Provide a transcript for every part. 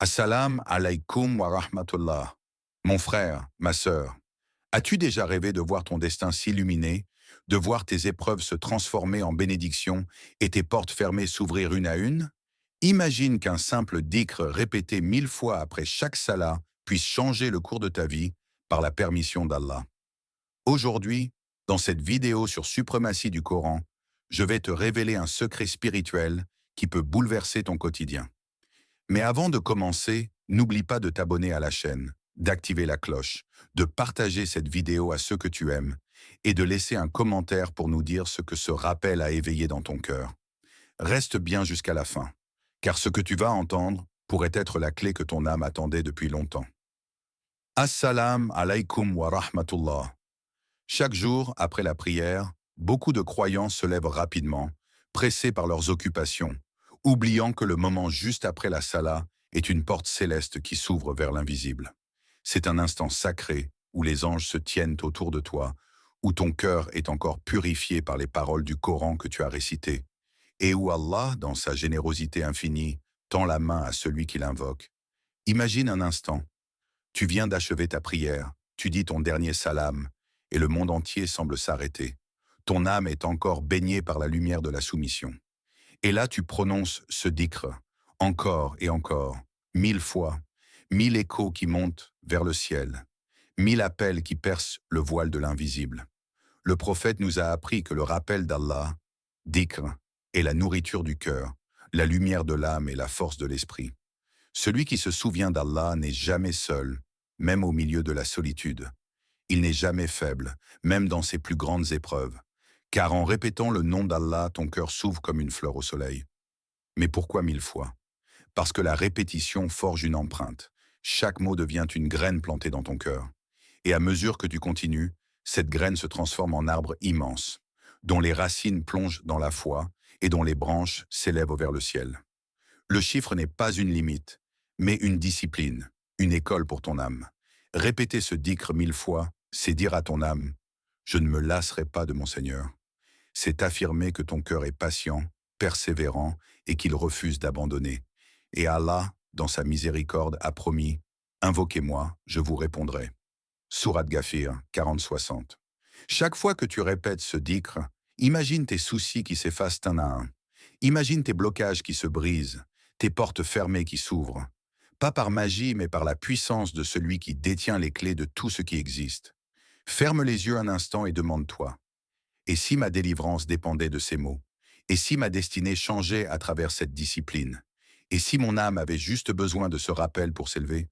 Assalam alaikum wa rahmatullah. Mon frère, ma sœur, as-tu déjà rêvé de voir ton destin s'illuminer, de voir tes épreuves se transformer en bénédictions et tes portes fermées s'ouvrir une à une? Imagine qu'un simple dhikr répété 1000 fois après chaque salat puisse changer le cours de ta vie par la permission d'Allah. Aujourd'hui, dans cette vidéo sur suprématie du Coran, je vais te révéler un secret spirituel qui peut bouleverser ton quotidien. Mais avant de commencer, n'oublie pas de t'abonner à la chaîne, d'activer la cloche, de partager cette vidéo à ceux que tu aimes et de laisser un commentaire pour nous dire ce que ce rappel a éveillé dans ton cœur. Reste bien jusqu'à la fin, car ce que tu vas entendre pourrait être la clé que ton âme attendait depuis longtemps. Assalam alaikum wa rahmatullah. Chaque jour, après la prière, beaucoup de croyants se lèvent rapidement, pressés par leurs occupations, oubliant que le moment juste après la salat est une porte céleste qui s'ouvre vers l'invisible. C'est un instant sacré où les anges se tiennent autour de toi, où ton cœur est encore purifié par les paroles du Coran que tu as récitées, et où Allah, dans sa générosité infinie, tend la main à celui qui l'invoque. Imagine un instant, tu viens d'achever ta prière, tu dis ton dernier salam, et le monde entier semble s'arrêter. Ton âme est encore baignée par la lumière de la soumission. Et là tu prononces ce dhikr, encore et encore, 1000 fois, 1000 échos qui montent vers le ciel, 1000 appels qui percent le voile de l'invisible. Le prophète nous a appris que le rappel d'Allah, dhikr, est la nourriture du cœur, la lumière de l'âme et la force de l'esprit. Celui qui se souvient d'Allah n'est jamais seul, même au milieu de la solitude. Il n'est jamais faible, même dans ses plus grandes épreuves, car en répétant le nom d'Allah, ton cœur s'ouvre comme une fleur au soleil. Mais pourquoi 1000 fois? Parce que la répétition forge une empreinte. Chaque mot devient une graine plantée dans ton cœur. Et à mesure que tu continues, cette graine se transforme en arbre immense, dont les racines plongent dans la foi et dont les branches s'élèvent vers le ciel. Le chiffre n'est pas une limite, mais une discipline, une école pour ton âme. Répéter ce dhikr 1000 fois, c'est dire à ton âme, « Je ne me lasserai pas de mon Seigneur ». C'est affirmer que ton cœur est patient, persévérant et qu'il refuse d'abandonner. Et Allah, dans sa miséricorde, a promis, « Invoquez-moi, je vous répondrai ». Sourate Ghafir 40-60. Chaque fois que tu répètes ce dhikr, imagine tes soucis qui s'effacent un à un. Imagine tes blocages qui se brisent, tes portes fermées qui s'ouvrent. Pas par magie, mais par la puissance de celui qui détient les clés de tout ce qui existe. Ferme les yeux un instant et demande-toi, et si ma délivrance dépendait de ces mots? Et si ma destinée changeait à travers cette discipline? Et si mon âme avait juste besoin de ce rappel pour s'élever?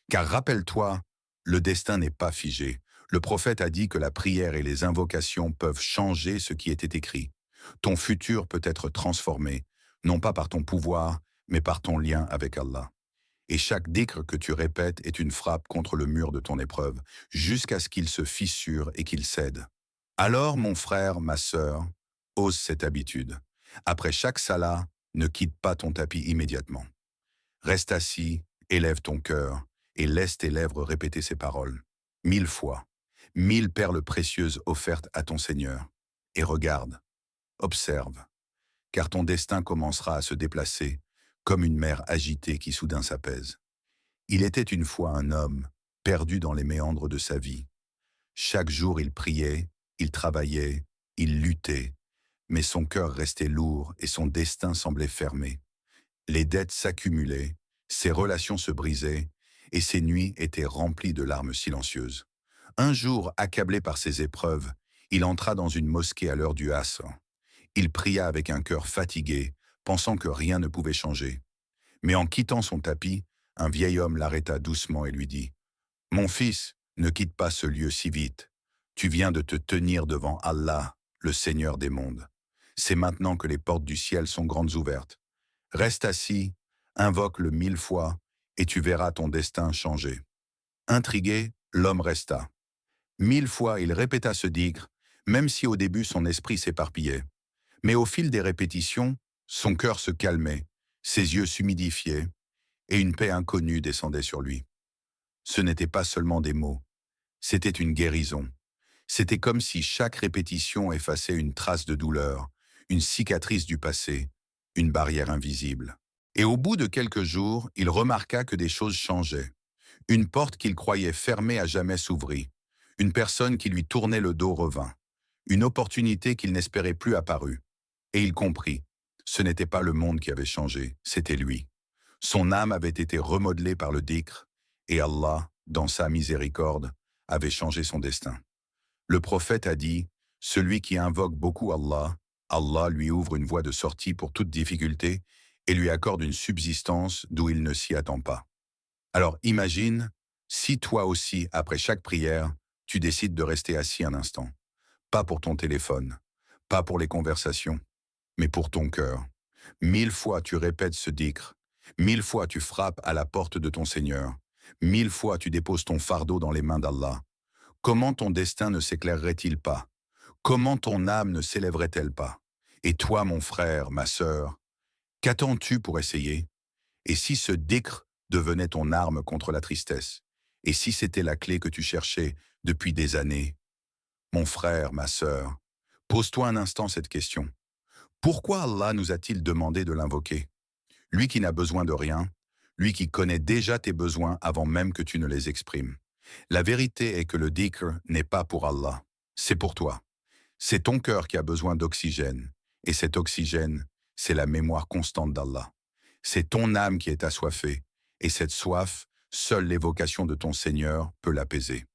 Car rappelle-toi, le destin n'est pas figé. Le prophète a dit que la prière et les invocations peuvent changer ce qui était écrit. Ton futur peut être transformé, non pas par ton pouvoir, mais par ton lien avec Allah. Et chaque dhikr que tu répètes est une frappe contre le mur de ton épreuve, jusqu'à ce qu'il se fissure et qu'il cède. Alors, mon frère, ma sœur, ose cette habitude. Après chaque salat, ne quitte pas ton tapis immédiatement. Reste assis, élève ton cœur et laisse tes lèvres répéter ces paroles. 1000 fois, 1000 perles précieuses offertes à ton Seigneur. Et regarde, observe, car ton destin commencera à se déplacer comme une mer agitée qui soudain s'apaise. Il était une fois un homme, perdu dans les méandres de sa vie. Chaque jour il priait, il travaillait, il luttait, mais son cœur restait lourd et son destin semblait fermé. Les dettes s'accumulaient, ses relations se brisaient, et ses nuits étaient remplies de larmes silencieuses. Un jour, accablé par ses épreuves, il entra dans une mosquée à l'heure du asr. Il pria avec un cœur fatigué, pensant que rien ne pouvait changer. Mais en quittant son tapis, un vieil homme l'arrêta doucement et lui dit, « Mon fils, ne quitte pas ce lieu si vite. Tu viens de te tenir devant Allah, le Seigneur des mondes. C'est maintenant que les portes du ciel sont grandes ouvertes. Reste assis, invoque-le 1000 fois, et tu verras ton destin changer. » Intrigué, l'homme resta. 1000 fois, il répéta ce dhikr, même si au début son esprit s'éparpillait. Mais au fil des répétitions, son cœur se calmait, ses yeux s'humidifiaient, et une paix inconnue descendait sur lui. Ce n'était pas seulement des mots, c'était une guérison. C'était comme si chaque répétition effaçait une trace de douleur, une cicatrice du passé, une barrière invisible. Et au bout de quelques jours, il remarqua que des choses changeaient. Une porte qu'il croyait fermée à jamais s'ouvrit. Une personne qui lui tournait le dos revint. Une opportunité qu'il n'espérait plus apparut. Et il comprit. Ce n'était pas le monde qui avait changé, c'était lui. Son âme avait été remodelée par le dhikr, et Allah, dans sa miséricorde, avait changé son destin. Le prophète a dit, « Celui qui invoque beaucoup Allah, Allah lui ouvre une voie de sortie pour toute difficulté et lui accorde une subsistance d'où il ne s'y attend pas. » Alors imagine, si toi aussi, après chaque prière, tu décides de rester assis un instant. Pas pour ton téléphone, pas pour les conversations, mais pour ton cœur. 1000 fois tu répètes ce dhikr, 1000 fois tu frappes à la porte de ton Seigneur, 1000 fois tu déposes ton fardeau dans les mains d'Allah. Comment ton destin ne s'éclairerait-il pas? Comment ton âme ne s'élèverait-elle pas? Et toi, mon frère, ma sœur, qu'attends-tu pour essayer? Et si ce dhikr devenait ton arme contre la tristesse? Et si c'était la clé que tu cherchais depuis des années? Mon frère, ma sœur, pose-toi un instant cette question. Pourquoi Allah nous a-t-il demandé de l'invoquer? Lui qui n'a besoin de rien, lui qui connaît déjà tes besoins avant même que tu ne les exprimes. La vérité est que le dhikr n'est pas pour Allah, c'est pour toi. C'est ton cœur qui a besoin d'oxygène, et cet oxygène, c'est la mémoire constante d'Allah. C'est ton âme qui est assoiffée, et cette soif, seule l'évocation de ton Seigneur peut l'apaiser.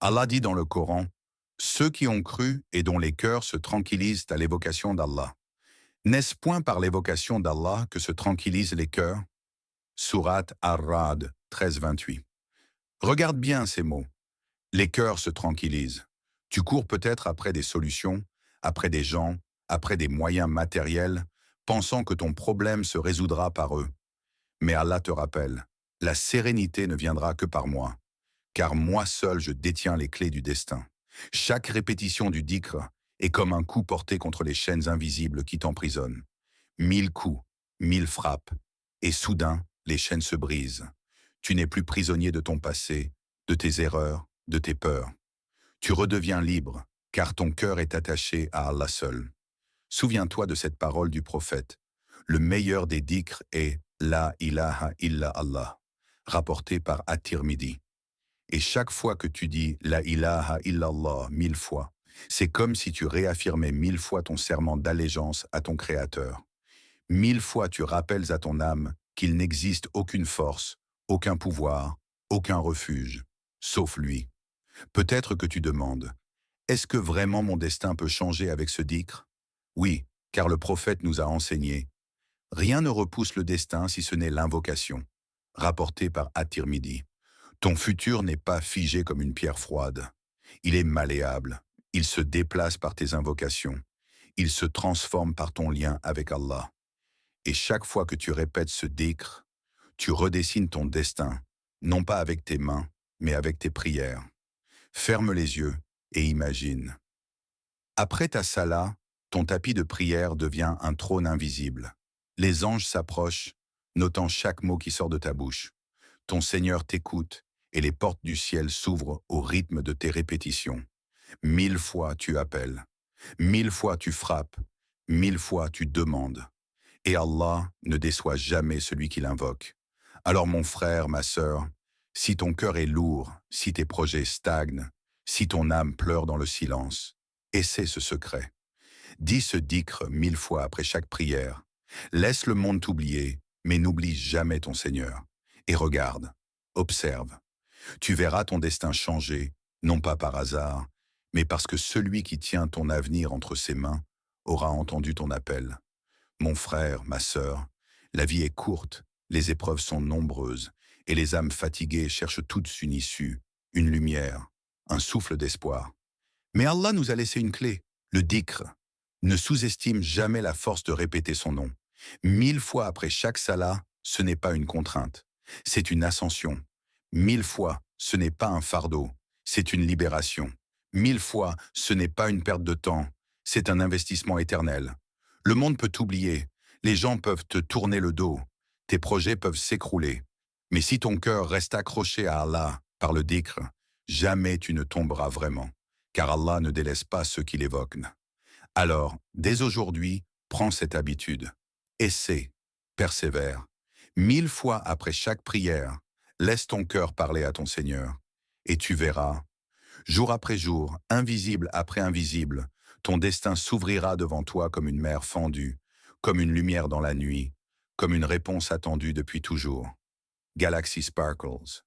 Allah dit dans le Coran, « Ceux qui ont cru et dont les cœurs se tranquillisent à l'évocation d'Allah. N'est-ce point par l'évocation d'Allah que se tranquillisent les cœurs ?» Sourate Ar-Ra'd 13-28. Regarde bien ces mots. Les cœurs se tranquillisent. Tu cours peut-être après des solutions, après des gens, après des moyens matériels, pensant que ton problème se résoudra par eux. Mais Allah te rappelle, la sérénité ne viendra que par moi, car moi seul je détiens les clés du destin. Chaque répétition du dhikr est comme un coup porté contre les chaînes invisibles qui t'emprisonnent. 1000 coups, 1000 frappes, et soudain, les chaînes se brisent. Tu n'es plus prisonnier de ton passé, de tes erreurs, de tes peurs. Tu redeviens libre, car ton cœur est attaché à Allah seul. Souviens-toi de cette parole du prophète. Le meilleur des dhikrs est « La ilaha illa Allah », rapporté par At-Tirmidhi. Et chaque fois que tu dis « La ilaha illallah » 1000 fois, c'est comme si tu réaffirmais 1000 fois ton serment d'allégeance à ton Créateur. 1000 fois tu rappelles à ton âme qu'il n'existe aucune force, aucun pouvoir, aucun refuge, sauf lui. Peut-être que tu demandes, est-ce que vraiment mon destin peut changer avec ce dhikr? Oui, car le prophète nous a enseigné. Rien ne repousse le destin si ce n'est l'invocation, rapporté par At-Tirmidhi. Ton futur n'est pas figé comme une pierre froide. Il est malléable, il se déplace par tes invocations, il se transforme par ton lien avec Allah. Et chaque fois que tu répètes ce dhikr, tu redessines ton destin, non pas avec tes mains, mais avec tes prières. Ferme les yeux et imagine. Après ta salat, ton tapis de prière devient un trône invisible. Les anges s'approchent, notant chaque mot qui sort de ta bouche. Ton Seigneur t'écoute et les portes du ciel s'ouvrent au rythme de tes répétitions. 1000 fois tu appelles, 1000 fois tu frappes, 1000 fois tu demandes. Et Allah ne déçoit jamais celui qui l'invoque. Alors mon frère, ma sœur, si ton cœur est lourd, si tes projets stagnent, si ton âme pleure dans le silence, essaie ce secret. Dis ce dhikr 1000 fois après chaque prière. Laisse le monde t'oublier, mais n'oublie jamais ton Seigneur. Et regarde, observe. Tu verras ton destin changer, non pas par hasard, mais parce que celui qui tient ton avenir entre ses mains aura entendu ton appel. Mon frère, ma sœur, la vie est courte, les épreuves sont nombreuses, et les âmes fatiguées cherchent toutes une issue, une lumière, un souffle d'espoir. Mais Allah nous a laissé une clé, le dhikr. Ne sous-estime jamais la force de répéter son nom. 1000 fois après chaque salat, ce n'est pas une contrainte, c'est une ascension. 1000 fois, ce n'est pas un fardeau, c'est une libération. 1000 fois, ce n'est pas une perte de temps, c'est un investissement éternel. Le monde peut t'oublier, les gens peuvent te tourner le dos, tes projets peuvent s'écrouler. Mais si ton cœur reste accroché à Allah par le dhikr, jamais tu ne tomberas vraiment, car Allah ne délaisse pas ceux qui l'évoquent. Alors, dès aujourd'hui, prends cette habitude. Essaie, persévère, 1000 fois après chaque prière, laisse ton cœur parler à ton Seigneur. Et tu verras, jour après jour, invisible après invisible, ton destin s'ouvrira devant toi comme une mer fendue, comme une lumière dans la nuit, comme une réponse attendue depuis toujours. Galaxy Sparkles.